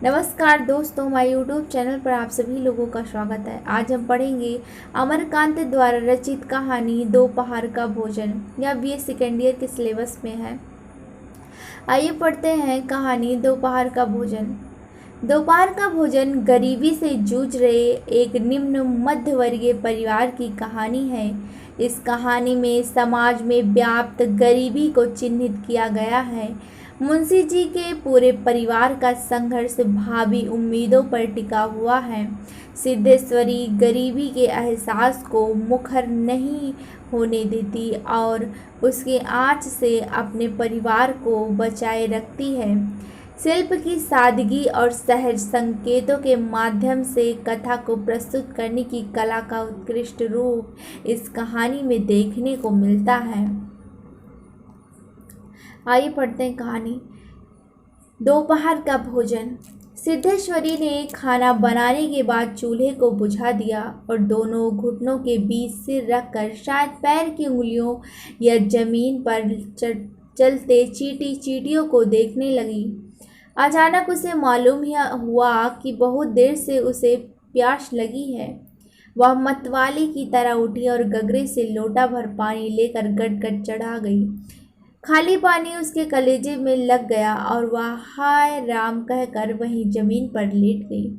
नमस्कार दोस्तों, हमारे यूट्यूब चैनल पर आप सभी लोगों का स्वागत है। आज हम पढ़ेंगे अमरकांत द्वारा रचित कहानी दोपहर का भोजन। यह बीए सेकेंड ईयर के सिलेबस में है। आइए पढ़ते हैं कहानी दोपहर का भोजन। दोपहर का भोजन गरीबी से जूझ रहे एक निम्न मध्यवर्गीय परिवार की कहानी है। इस कहानी में समाज में व्याप्त गरीबी को चिन्हित किया गया है। मुंशी जी के पूरे परिवार का संघर्ष भावी उम्मीदों पर टिका हुआ है। सिद्धेश्वरी गरीबी के एहसास को मुखर नहीं होने देती और उसके आँच से अपने परिवार को बचाए रखती है। शिल्प की सादगी और सहज संकेतों के माध्यम से कथा को प्रस्तुत करने की कला का उत्कृष्ट रूप इस कहानी में देखने को मिलता है। आइए पढ़ते हैं कहानी दोपहर का भोजन। सिद्धेश्वरी ने खाना बनाने के बाद चूल्हे को बुझा दिया और दोनों घुटनों के बीच सिर रखकर शायद पैर की उंगलियों या जमीन पर चलते चींटियों को देखने लगी। अचानक उसे मालूम हुआ कि बहुत देर से उसे प्यास लगी है। वह मतवाली की तरह उठी और गगरे से लोटा भर पानी लेकर गटगट चढ़ा गई। खाली पानी उसके कलेजे में लग गया और वह हाय राम कहकर वहीं जमीन पर लेट गई।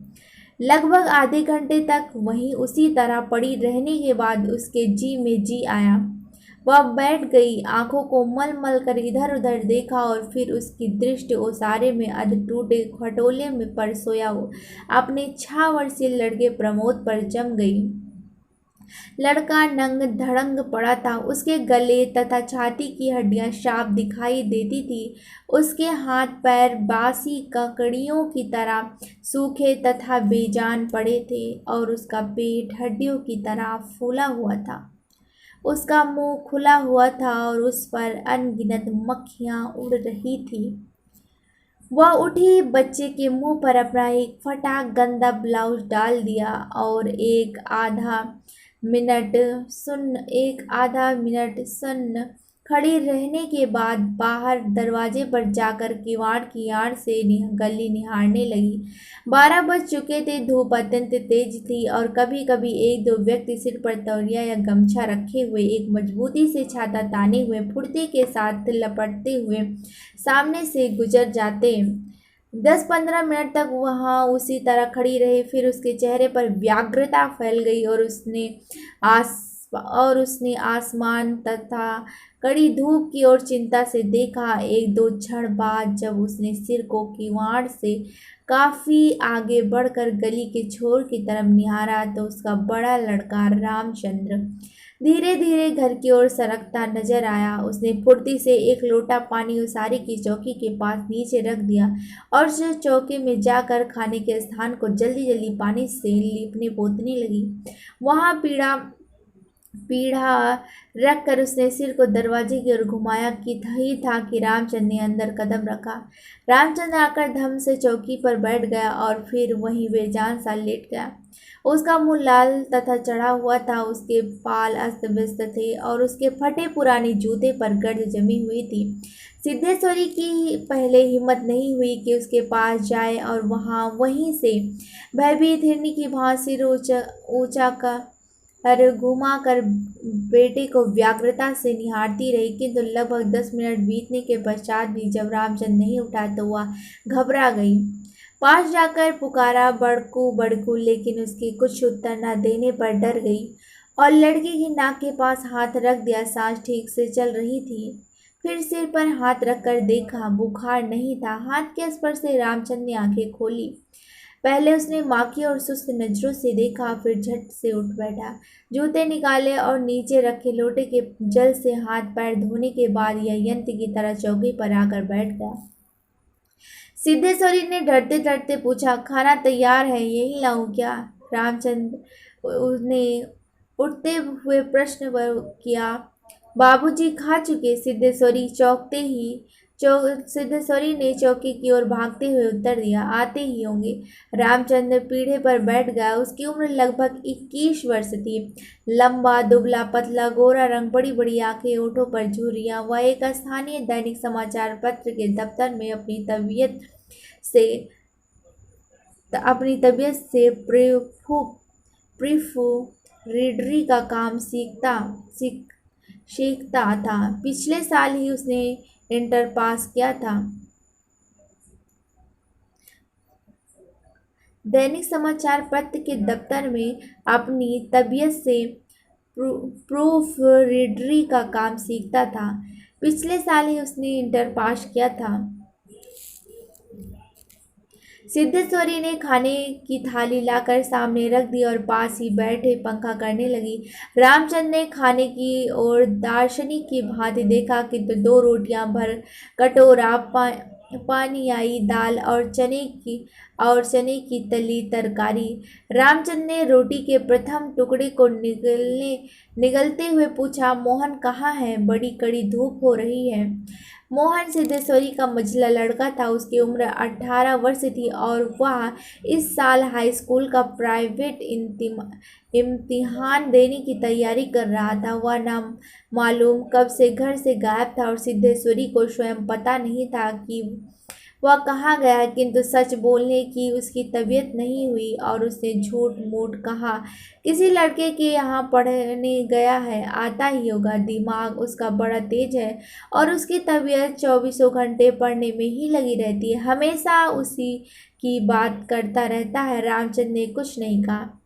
लगभग आधे घंटे तक वहीं उसी तरह पड़ी रहने के बाद उसके जी में जी आया। वह बैठ गई, आंखों को मल मल कर इधर उधर देखा और फिर उसकी दृष्टि ओसारे में अध टूटे खटोले में पर सोया अपने 6 वर्षीय लड़के प्रमोद पर जम गई। लड़का नंग धड़ंग पड़ा था। उसके गले तथा छाती की हड्डियां साफ दिखाई देती थी। उसके हाथ पैर बासी ककड़ियों की तरह सूखे तथा बेजान पड़े थे और उसका पेट हड्डियों की तरह फूला हुआ था। उसका मुंह खुला हुआ था और उस पर अनगिनत मक्खियां उड़ रही थी। वह उठी, बच्चे के मुंह पर अपना एक फटा गंदा ब्लाउज डाल दिया और एक आधा मिनट सुन्न खड़ी रहने के बाद बाहर दरवाजे पर जाकर किवाड़ की आड़ से गली निहारने लगी। 12 बज चुके थे। धूप अत्यंत तेज थी और कभी कभी एक दो व्यक्ति सिर पर तौलिया या गमछा रखे हुए, एक मजबूती से छाता ताने हुए, फुर्ती के साथ लपटते हुए सामने से गुजर जाते। 10-15 मिनट तक वहाँ उसी तरह खड़ी रही। फिर उसके चेहरे पर व्यग्रता फैल गई और उसने आसमान तथा कड़ी धूप की ओर चिंता से देखा। 1-2 क्षण बाद जब उसने सिर को किवाड़ से काफी आगे बढ़कर गली के छोर की तरफ निहारा तो उसका बड़ा लड़का रामचंद्र धीरे धीरे घर की ओर सरकता नजर आया। उसने फुर्ती से एक लोटा पानी उसारी की चौकी के पास नीचे रख दिया और जो चौके में जाकर खाने के स्थान को जल्दी जल्दी पानी से लीपने पोतने लगी। वहाँ पीढ़ा रख कर उसने सिर को दरवाजे की ओर घुमाया कि रामचंद्र ने अंदर कदम रखा। रामचंद्र आकर धम से चौकी पर बैठ गया और फिर वहीं बेजान सा लेट गया। उसका मुंह लाल तथा चढ़ा हुआ था, उसके बाल अस्त व्यस्त थे और उसके फटे पुराने जूते पर गर्द जमी हुई थी। सिद्धेश्वरी की पहले हिम्मत नहीं हुई कि उसके पास जाए और वहीं से भयभीत हिरनी की भांति सिर ऊंचा कर घुमा कर बेटे को व्यग्रता से निहारती रही। किंतु लगभग 10 मिनट बीतने के पश्चात भी जब रामचंद्र नहीं उठा तो वह घबरा गई। पास जाकर पुकारा, बड़कू बड़कू, लेकिन उसके कुछ उत्तर न देने पर डर गई और लड़के की नाक के पास हाथ रख दिया। सांस ठीक से चल रही थी। फिर सिर पर हाथ रखकर देखा, बुखार नहीं था। हाथ के स्पर्श से रामचंद्र ने आंखें खोली। पहले उसने माँ की और सुस्त नजरों से देखा, फिर झट से उठ बैठा। जूते निकाले और नीचे रखे लोटे के जल से हाथ पैर धोने के बाद यह यंत्र की तरह चौकी पर आकर बैठ गया। सिद्धेश्वरी ने डरते डरते पूछा, खाना तैयार है, यही लाऊं क्या? रामचंद्र ने उठते हुए प्रश्न किया। बाबूजी खा चुके। सिद्धेश्वरी ने चौकी की ओर भागते हुए उत्तर दिया, आते ही होंगे। रामचंद्र पीढ़े पर बैठ गया। उसकी उम्र लगभग 21 वर्ष थी। लंबा दुबला पतला गोरा रंग, बड़ी बड़ी आंखें, ओठों पर झुर्रियां। वह एक स्थानीय दैनिक समाचार पत्र के दफ्तर में अपनी तबीयत से अपनी तबीयत से प्रीफ्रीडरी का काम सीखता था। पिछले साल ही उसने इंटर पास किया था। दैनिक समाचार पत्र के दफ्तर में अपनी तबीयत से प्रूफ रीडरी का काम सीखता था। पिछले साल ही उसने इंटर पास किया था। सिद्धेश्वरी ने खाने की थाली लाकर सामने रख दी और पास ही बैठे पंखा करने लगी। रामचंद्र ने खाने की ओर दार्शनिक की भांति देखा, किंतु दो रोटियां भर कटोरा पानी आई दाल और चने की तली तरकारी। रामचंद्र ने रोटी के प्रथम टुकड़े को निगलते हुए पूछा, मोहन कहाँ है? बड़ी कड़ी धूप हो रही है। मोहन सिद्धेश्वरी का मझला लड़का था। उसकी उम्र 18 वर्ष थी और वह इस साल हाई स्कूल का प्राइवेट इम्तिहान देने की तैयारी कर रहा था। वह ना मालूम कब से घर से गायब था और सिद्धेश्वरी को स्वयं पता नहीं था कि वह कहाँ गया है, किंतु सच बोलने की उसकी तबीयत नहीं हुई और उसने झूठ मूठ कहा, किसी लड़के के यहाँ पढ़ने गया है, आता ही होगा। दिमाग उसका बड़ा तेज है और उसकी तबीयत 24 घंटे पढ़ने में ही लगी रहती है, हमेशा उसी की बात करता रहता है। रामचंद्र ने कुछ नहीं कहा।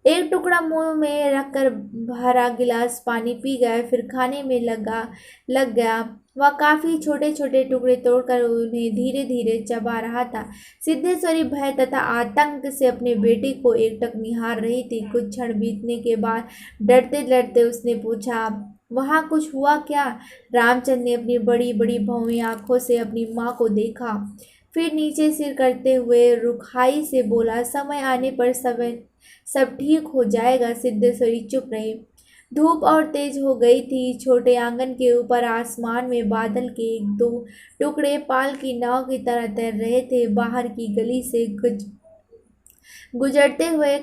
एक टुकड़ा मुंह में रखकर भरा गिलास पानी पी गया, फिर खाने में लग गया। वह काफी छोटे छोटे टुकड़े तोड़कर उन्हें धीरे धीरे चबा रहा था। सिद्धेश्वरी भय तथा आतंक से अपने बेटे को एकटक निहार रही थी। कुछ क्षण बीतने के बाद डरते डरते उसने पूछा, वहाँ कुछ हुआ क्या? रामचंद्र ने अपनी बड़ी बड़ी भौंवी आंखों से अपनी माँ को देखा, फिर नीचे सिर करते हुए रुखाई से बोला, समय आने पर सब ठीक हो जाएगा। सिद्धेश्वरी चुप रही। धूप और तेज हो गई थी। छोटे आंगन के ऊपर आसमान में बादल के एक दो टुकड़े पाल की नाव की तरह तैर रहे थे। बाहर की गली से गुजरते हुए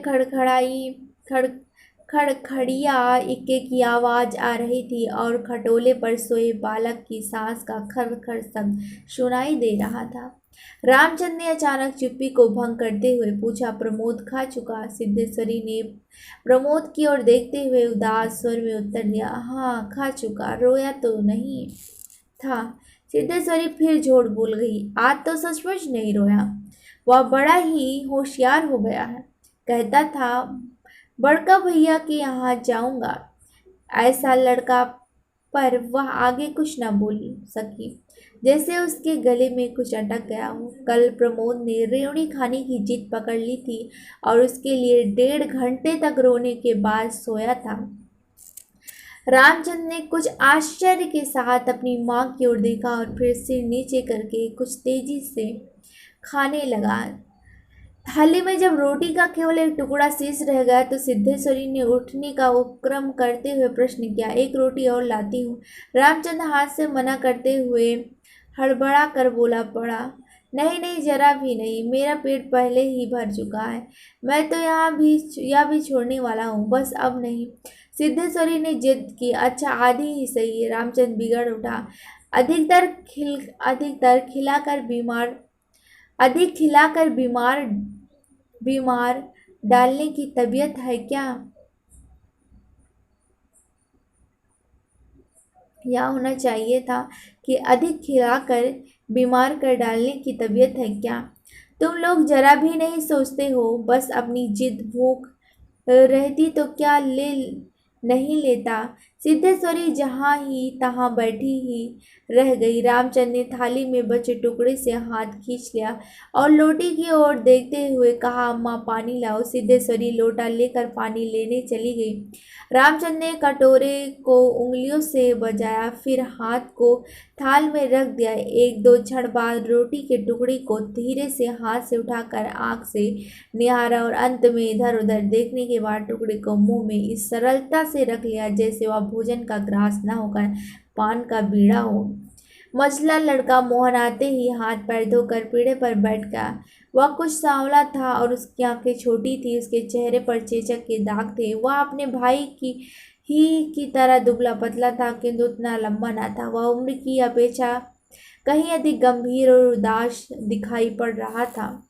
खड़खड़िया इक्के की आवाज आ रही थी और खटोले पर सोए बालक की सांस का खर खर शब्द सुनाई दे रहा था। रामचंद्र ने अचानक चुप्पी को भंग करते हुए पूछा, प्रमोद खा चुका? सिद्धेश्वरी ने प्रमोद की ओर देखते हुए उदास स्वर में उत्तर दिया, हाँ खा चुका। रोया तो नहीं था। सिद्धेश्वरी फिर झूठ बोल गई, आज तो सचमुच नहीं रोया। वह बड़ा ही होशियार हो गया है। कहता था बड़का भैया के यहाँ जाऊंगा। ऐसा लड़का, पर वह आगे कुछ न बोल सकी, जैसे उसके गले में कुछ अटक गया हो। कल प्रमोद ने रेवड़ी खाने की जिद पकड़ ली थी और उसके लिए 1.5 घंटे तक रोने के बाद सोया था। रामचंद्र ने कुछ आश्चर्य के साथ अपनी माँ की ओर देखा और फिर सिर नीचे करके कुछ तेजी से खाने लगा। थाली में जब रोटी का केवल एक टुकड़ा शेष रह गया तो सिद्धेश्वरी ने उठने का उपक्रम करते हुए प्रश्न किया, एक रोटी और लाती हूँ। रामचंद्र हाथ से मना करते हुए हड़बड़ा कर बोला पड़ा, नहीं नहीं, जरा भी नहीं, मेरा पेट पहले ही भर चुका है। मैं तो यह भी छोड़ने वाला हूँ, बस अब नहीं। सिद्धेश्वरी ने जिद की, अच्छा आधी ही सही है। रामचंद्र बिगड़ उठा, अधिक खिलाकर बीमार डालने की तबीयत है क्या? यह होना चाहिए था कि अधिक खिलाकर बीमार कर डालने की तबीयत है क्या? तुम लोग जरा भी नहीं सोचते हो, बस अपनी जिद। भूख रहती तो क्या नहीं लेता। सिद्धेश्वरी जहाँ ही तहाँ बैठी ही रह गई। रामचंद्र ने थाली में बचे टुकड़े से हाथ खींच लिया और लोटी की ओर देखते हुए कहा, अम्मा पानी लाओ। सिद्धेश्वरी लोटा लेकर पानी लेने चली गई। रामचंद्र ने कटोरे को उंगलियों से बजाया, फिर हाथ को थाल में रख दिया। एक दो क्षण बाद रोटी के टुकड़ी को धीरे से हाथ से उठाकर आंख से निहारा और अंत में इधर उधर देखने के बाद टुकड़े को मुंह में इस सरलता से रख लिया जैसे वह भोजन का ग्रास न होकर पान का बीड़ा हो। मझला लड़का मोहन आते ही हाथ पैर धोकर पीढ़े पर बैठ गया। वह कुछ सांवला था और उसकी आंखें छोटी थी। उसके चेहरे पर चेचक के दाग थे। वह अपने भाई की तरह दुबला पतला था, किंतु उतना लंबा न था। वह उम्र की अपेक्षा कहीं अधिक गंभीर और उदास दिखाई पड़ रहा था।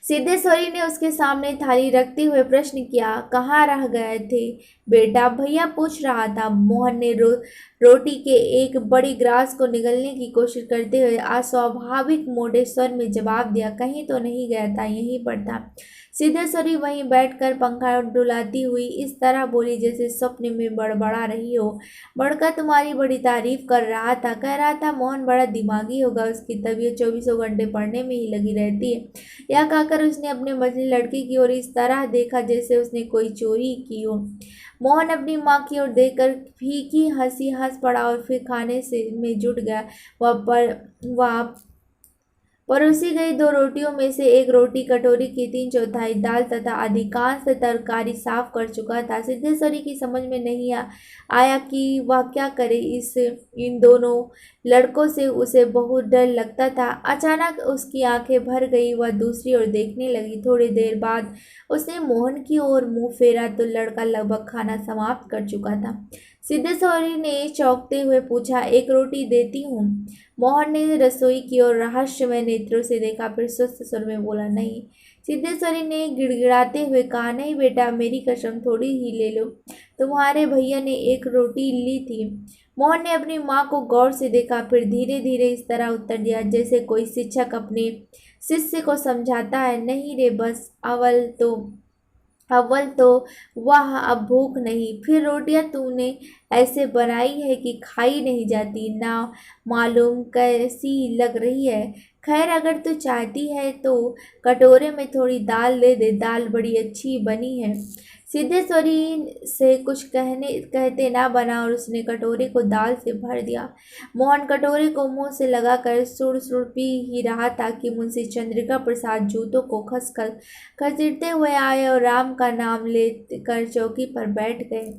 सिद्धेश्वरी ने उसके सामने थाली रखते हुए प्रश्न किया, कहाँ रह गए थे बेटा? भैया पूछ रहा था। मोहन ने रोटी के एक बड़ी ग्रास को निगलने की कोशिश करते हुए अस्वाभाविक मोटे स्वर में जवाब दिया, कहीं तो नहीं गया था, यहीं पर था। सिद्धेश्वरी वहीं बैठकर पंखा डुलाती हुई इस तरह बोली जैसे स्वप्न में बड़बड़ा रही हो। बड़का तुम्हारी बड़ी तारीफ कर रहा था, कह रहा था मोहन बड़ा दिमागी होगा, उसकी तबीयत 24 घंटे पढ़ने में ही लगी रहती है। यह कहकर उसने अपने मझली लड़के की ओर इस तरह देखा जैसे उसने कोई चोरी की हो। मोहन अपनी माँ की ओर देखकर फीकी हंसी हंस पड़ा और फिर खाने से में जुट गया। वह परोसी गई 2 रोटियों में से एक रोटी कटोरी की 3/4 दाल तथा अधिकांश तरकारी साफ कर चुका था। सिद्धेश्वरी की समझ में नहीं आया कि वह क्या करे। इन दोनों लड़कों से उसे बहुत डर लगता था। अचानक उसकी आंखें भर गई, वह दूसरी ओर देखने लगी। थोड़ी देर बाद उसने मोहन की ओर मुंह फेरा तो लड़का लगभग खाना समाप्त कर चुका था। सिद्धेश्वरी ने चौंकते हुए पूछा, एक रोटी देती हूँ? मोहन ने रसोई की ओर रहस्यमय नेत्रों से देखा, फिर स्वस्थ स्वर में बोला, नहीं। सिद्धेश्वरी ने गिड़गिड़ाते हुए कहा, नहीं बेटा, मेरी कसम, थोड़ी ही ले लो, तुम्हारे भैया ने एक रोटी ली थी। मोहन ने अपनी माँ को गौर से देखा, फिर धीरे धीरे इस तरह उत्तर दिया जैसे कोई शिक्षक अपने शिष्य को समझाता है, नहीं रे, बस अव्वल तो वह अब भूख नहीं, फिर रोटियां तूने ऐसे बनाई है कि खाई नहीं जाती, ना मालूम कैसी लग रही है। खैर, अगर तू चाहती है तो कटोरे में थोड़ी दाल दे दे, दाल बड़ी अच्छी बनी है। सिद्धेश्वरी से कुछ कहते ना बना और उसने कटोरे को दाल से भर दिया। मोहन कटोरे को मुंह से लगाकर सुड़ सुड़ पी ही रहा था कि मुंशी चंद्रिका प्रसाद जूतों को खसीटते हुए आए और राम का नाम लेकर चौकी पर बैठ गए।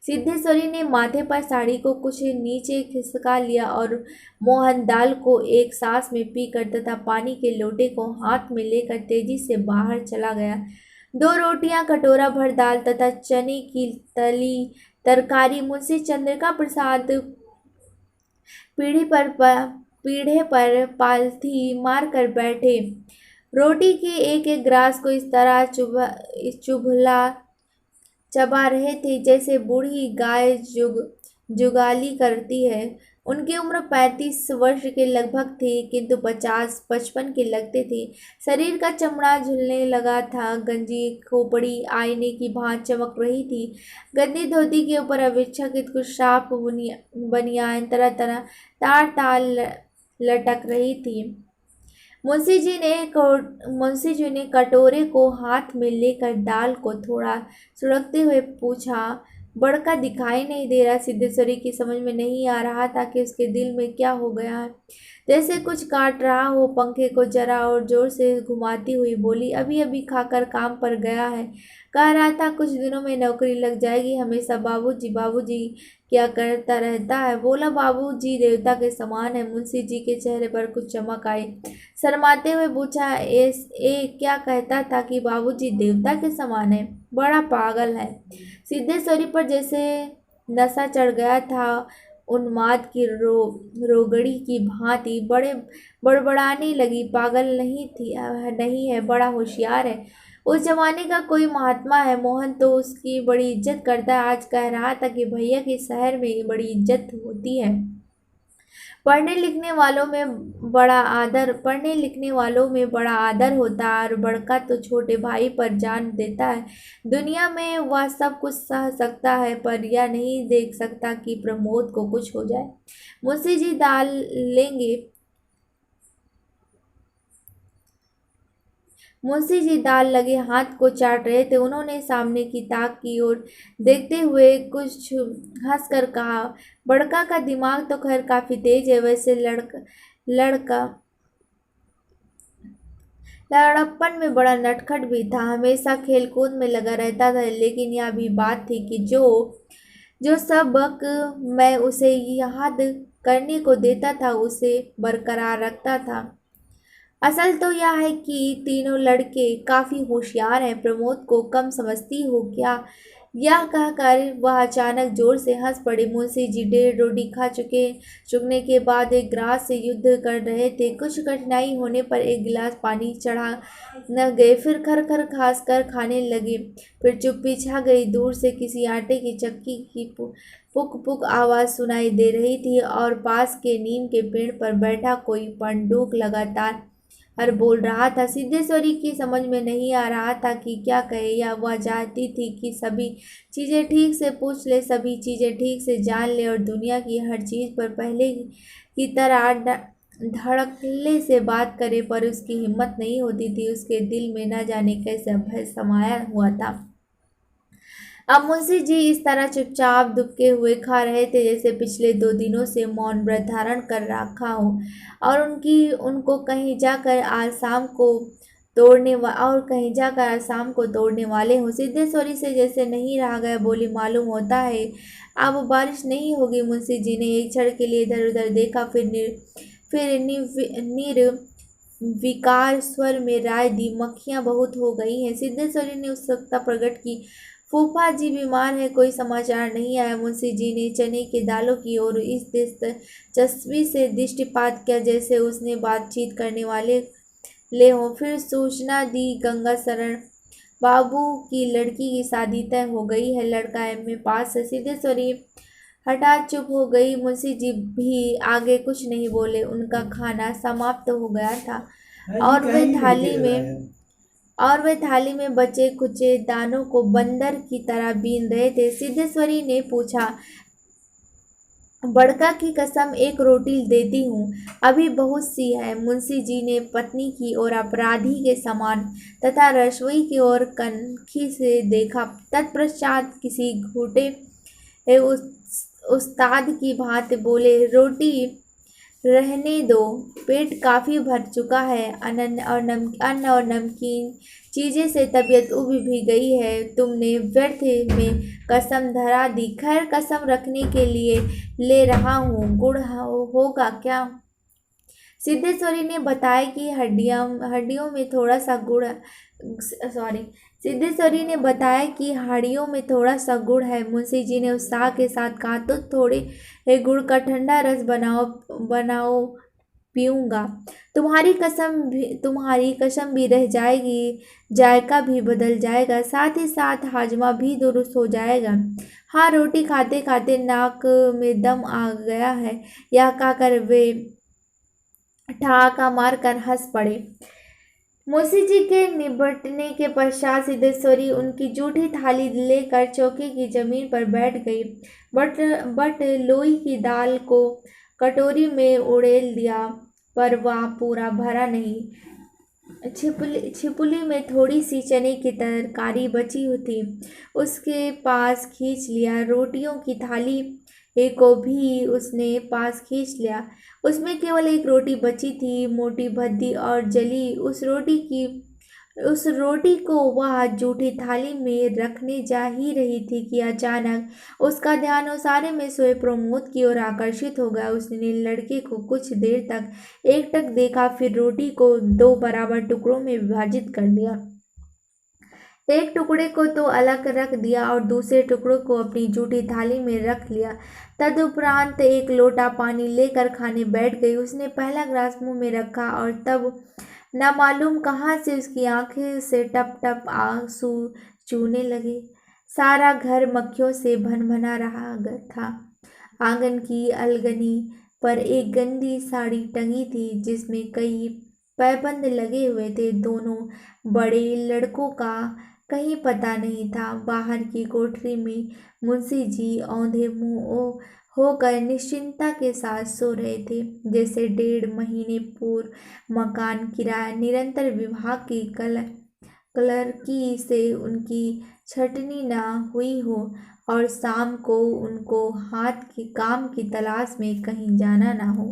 सिद्धेश्वरी ने माथे पर साड़ी को कुछ नीचे खिसका लिया और मोहन दाल को एक सांस में पीकर तथा पानी के लोटे को हाथ में लेकर तेजी से बाहर चला गया। 2 रोटियां, कटोरा भर दाल तथा चने की तली तरकारी मुंशी चंद्रिका प्रसाद पीढ़े पर पालथी मारकर बैठे। रोटी के एक एक ग्रास को इस तरह चुभला चबा रहे थे जैसे बूढ़ी गाय जुगाली करती है। उनकी उम्र 35 वर्ष के लगभग थी, किंतु 50-55 के लगते थे। शरीर का चमड़ा झुलने लगा था, गंजी खोपड़ी आईने की भांति चमक रही थी। गंदी धोती के ऊपर अपेक्षाकृत कुछ साफ बनियान तरह तरह तार लटक रही थी। मुंशी जी ने कटोरे को हाथ में लेकर दाल को थोड़ा सुड़कते हुए पूछा, बड़का दिखाई नहीं दे रहा? सिद्धेश्वरी की समझ में नहीं आ रहा था कि उसके दिल में क्या हो गया है। जैसे कुछ काट रहा हो। पंखे को जरा और जोर से घुमाती हुई बोली, अभी अभी खाकर काम पर गया है, कह रहा था कुछ दिनों में नौकरी लग जाएगी। हमेशा बाबूजी बाबूजी क्या करता रहता है। बोला, बाबूजी देवता के समान है। मुंशी जी के चेहरे पर कुछ चमक आई। शर्माते हुए पूछा, क्या कहता था कि बाबूजी देवता के समान है? बड़ा पागल है। सिद्धेश्वरी पर जैसे नशा चढ़ गया था। उन्माद की रोगड़ी की भांति बड़बड़ाने लगी, पागल नहीं है, बड़ा होशियार है। उस जमाने का कोई महात्मा है। मोहन तो उसकी बड़ी इज्जत करता है। आज कह रहा था कि भैया के शहर में बड़ी इज्जत होती है। पढ़ने लिखने वालों में बड़ा आदर होता है और बड़का तो छोटे भाई पर जान देता है। दुनिया में वह सब कुछ सह सकता है, पर यह नहीं देख सकता कि प्रमोद को कुछ हो जाए। मुंशी जी दाल लेंगे। मुंशी जी दाल लगे हाथ को चाट रहे थे। उन्होंने सामने की ताक की ओर देखते हुए कुछ हंसकर कहा, बड़का का दिमाग तो खैर काफी तेज है। वैसे लड़कपन में बड़ा नटखट भी था, हमेशा खेलकूद में लगा रहता था। लेकिन यह भी बात थी कि जो सबक मैं उसे याद करने को देता था उसे बरकरार रखता था। असल तो यह है कि तीनों लड़के काफ़ी होशियार हैं। प्रमोद को कम समझती हो क्या? यह कहकर वह अचानक जोर से हंस पड़े। मुंशी जी 1.5 रोटी खा चुकने के बाद एक ग्रास से युद्ध कर रहे थे। कुछ कठिनाई होने पर एक गिलास पानी चढ़ा न गए, फिर खर खर खास कर खाने लगे। फिर चुप्पी छा गई। दूर से किसी आटे की चक्की की पुक पुक आवाज़ सुनाई दे रही थी और पास के नीम के पेड़ पर बैठा कोई पंडूक लगातार हर बोल रहा था। सिद्धेश्वरी की समझ में नहीं आ रहा था कि क्या कहे। या वह चाहती थी कि सभी चीज़ें ठीक से पूछ ले, सभी चीज़ें ठीक से जान ले और दुनिया की हर चीज़ पर पहले की तरह धड़ल्ले से बात करे, पर उसकी हिम्मत नहीं होती थी। उसके दिल में न जाने कैसे भय समाया हुआ था। अब मुंशी जी इस तरह चुपचाप दुबके हुए खा रहे थे जैसे पिछले 2 दिनों से मौन व्रत धारण कर रखा हो और उनको कहीं जाकर आज शाम को तोड़ने वाले हो। सिद्धेश्वरी से जैसे नहीं रहा गया, बोली, मालूम होता है अब बारिश नहीं होगी। मुंशी जी ने एक क्षण के लिए इधर उधर देखा, फिर निर्विकार स्वर में राय दी, मक्खियां बहुत हो गई हैं। सिद्धेश्वरी ने उत्सुकता प्रकट की। फूफा जी बीमार है, कोई समाचार नहीं आया। मुंशी जी ने चने के दालों की ओर इस दिलचस्पी से दृष्टिपात किया जैसे उसने बातचीत करने वाले ले हों। फिर सूचना दी, गंगा शरण बाबू की लड़की की शादी तय हो गई है, लड़का एमए पास है। सिद्धेश्वरी हठात चुप हो गई। मुंशी जी भी आगे कुछ नहीं बोले। उनका खाना समाप्त हो गया था और वे थाली में बचे खुचे दानों को बंदर की तरह बीन रहे थे। सिद्धेश्वरी ने पूछा, बड़का की कसम, एक रोटी देती हूँ, अभी बहुत सी है। मुंशी जी ने पत्नी की ओर अपराधी के समान तथा रसोई की ओर कनखी से देखा। तत्पश्चात किसी घूटे उस्ताद की भांति बोले, रोटी रहने दो, पेट काफ़ी भर चुका है। अन्न और नमकीन चीज़ें से तबीयत उब भी गई है। तुमने व्यर्थ में कसम धरा दी। खैर, कसम रखने के लिए ले रहा हूँ। गुड़ होगा क्या? सिद्धेश्वरी ने बताया कि हड्डियों में थोड़ा सा गुड़ सिद्धेश्वरी ने बताया कि हाड़ियों में थोड़ा सा गुड़ है। मुंशी जी ने उत्साह के साथ कहा, तो थोड़े गुड़ का ठंडा रस बनाओ, पीऊँगा। तुम्हारी कसम भी रह जाएगी, जायका भी बदल जाएगा, साथ ही साथ हाजमा भी दुरुस्त हो जाएगा। हाँ, रोटी खाते खाते नाक में दम आ गया है, यह कहकर वे ठहाका मारकर हंस पड़े। मुंशी जी के निबटने के पश्चात सिद्धेश्वरी उनकी जूठी थाली लेकर चौकी की जमीन पर बैठ गई। बट लोई की दाल को कटोरी में उड़ेल दिया, पर वह पूरा भरा नहीं। छिपुली में थोड़ी सी चने की तरकारी बची थी, उसके पास खींच लिया। रोटियों की थाली को भी उसने पास खींच लिया। उसमें केवल एक रोटी बची थी, मोटी भद्दी और जली। उस रोटी को वह जूठी थाली में रखने जा ही रही थी कि अचानक उसका ध्यान ओसारे में सोए प्रमोद की ओर आकर्षित हो गया। उसने लड़के को कुछ देर तक एकटक देखा, फिर रोटी को 2 बराबर टुकड़ों में विभाजित कर दिया। एक टुकड़े को तो अलग रख दिया और दूसरे टुकड़ों को अपनी जूठी थाली में रख लिया। तदुपरांत एक लोटा पानी लेकर खाने बैठ गई। उसने पहला ग्लास मुंह में रखा और तब न मालूम कहाँ से उसकी आंखें से टप टप आंसू चूने लगे। सारा घर मक्खियों से भनभना रहा था। आंगन की अलगनी पर एक गंदी साड़ी टंगी थी जिसमें कई पैबंद लगे हुए थे। दोनों बड़े लड़कों का कहीं पता नहीं था। बाहर की कोठरी में मुंशी जी औंधे मुंह होकर निश्चिंतता के साथ सो रहे थे, जैसे 1.5 महीने पूर्व मकान किराया निरंतर विभाग की क्लर्की से उनकी छटनी न हुई हो और शाम को उनको हाथ के काम की तलाश में कहीं जाना न हो।